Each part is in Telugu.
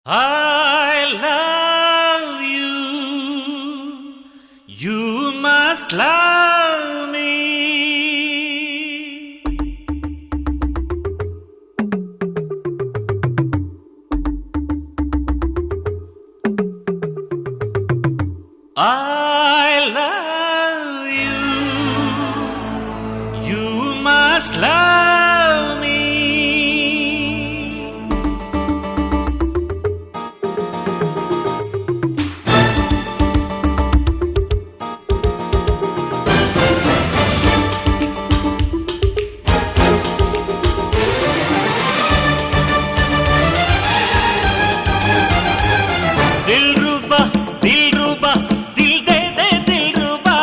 I love you. You must love me. I love you. You must love me. दिलरुबा दिलरुबा दिल दे दे दिलरुबा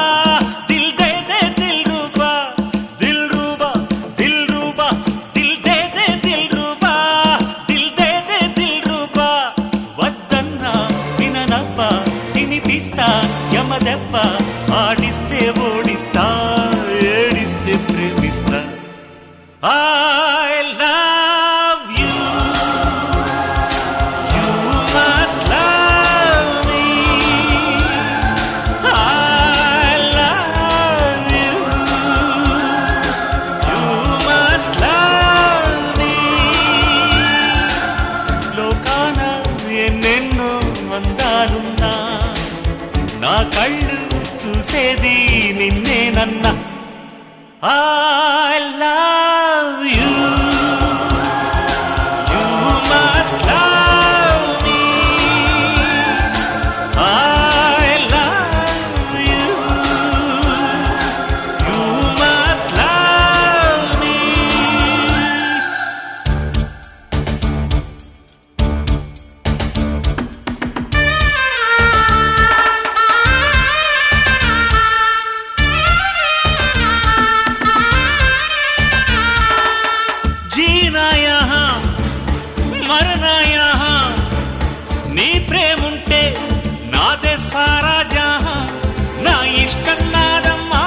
दिल दे दे दिलरुबा दिलरुबा दिलरुबा दिल दे दे दिलरुबा दिल दे दे दिलरुबा వద్దన్నా విననప్పా తినిపిస్తా యమదెప్ప ఆడిస్తే ఓడిస్తా ఏడిస్తే ప్రేమిస్తా I love you. You must love me. I love you. You must love me. లోకాన ఎన్నెన్నో అందాలున్నా నా కళ్ళు చూసేది నిన్నేనన్నా I love you. You must love me. I love you. You must love me. जीना यहाँ मरना यहाँ నీ ప్రేముంటే నాదే సారా జహా నా ఇష్టం నాదమ్మా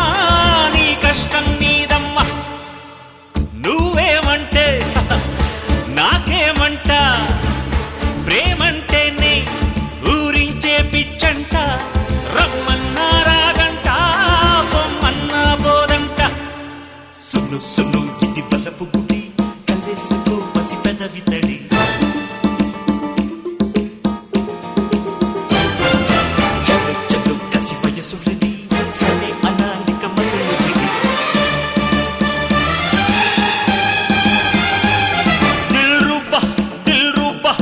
నీ కష్టం నీదమ్మా నువ్వేమంటే నాకేమంట ప్రేమంటేనే ఊరించే పిచ్చంట రమ్మన్నా రాగంట పొమ్మన్నా పోదంట సున్ను సున్ను ఇది బలపు గుడి కలేసుకో పసి పెదవి తడి చలు చలు కసి వయసు రెడీ సరే అనాలిక మధులు చెడి దిల్రుబా దిల్రుబా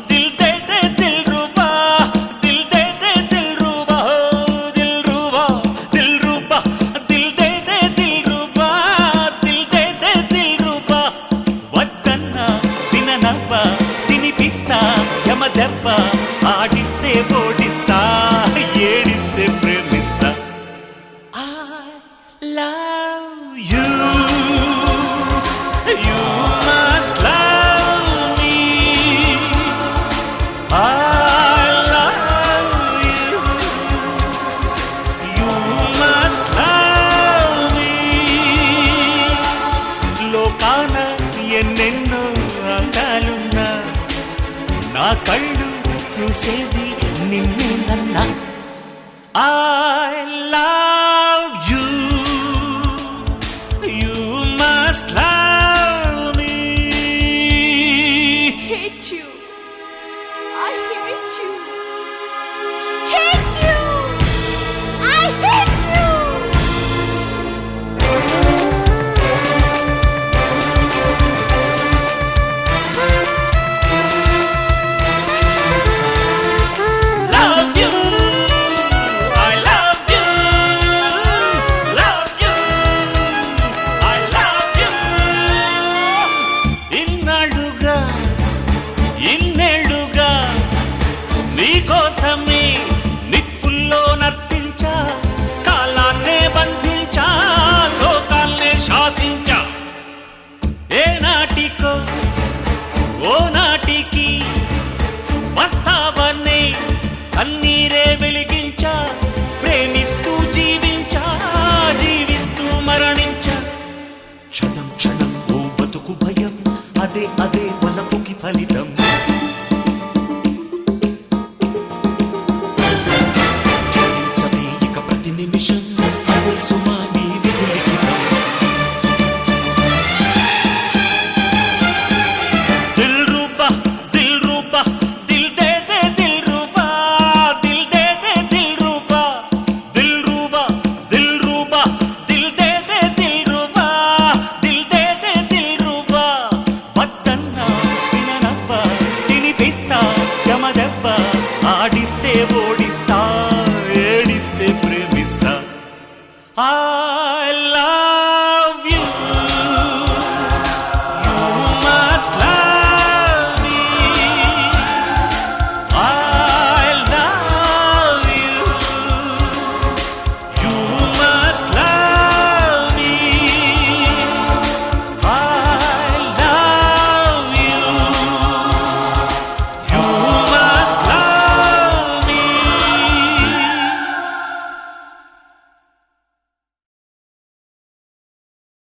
దిల్ దే దే దిల్రుబా దిల్ దే దే దిల్రుబా దిల్రుబా దిల్రుబా దిల్ దే దే దిల్రుబా దిల్ దే దే దిల్రుబా వద్దన్నా విననవ్వా తినిపిస్తా యమదెబ్బ ఆడిస్తే ఓడిస్తా ఏడిస్తే ప్రేమిస్తా I love you. You must love me. I love you. You must love me. లోకాన ఎన్నెన్నో అందాలున్నా నా కళ్ళు చూసేది నిన్ను నన్నా I love you. You must love me. Hate you. I hate you. Hate you. I hate you. Love you. I love you. Love you. I love you. ఇన్నాళ్ళుగా ఇన్నేళ్ళుగా నీకోసమే నిప్పుల్లో నర్తించా కాలాన్నే బంధించా లోకాల్నే శాసించా ఏ నాటికో ఓ నాటికి వస్తావనే కన్నీరే వెలిగించా ప్రేమిస్తూ జీవించా జీవిస్తూ మరణించా క్షణం క్షణం ఓ బతుకు భయం అదే అదే వలపుకి ఫలితం ఇస్తా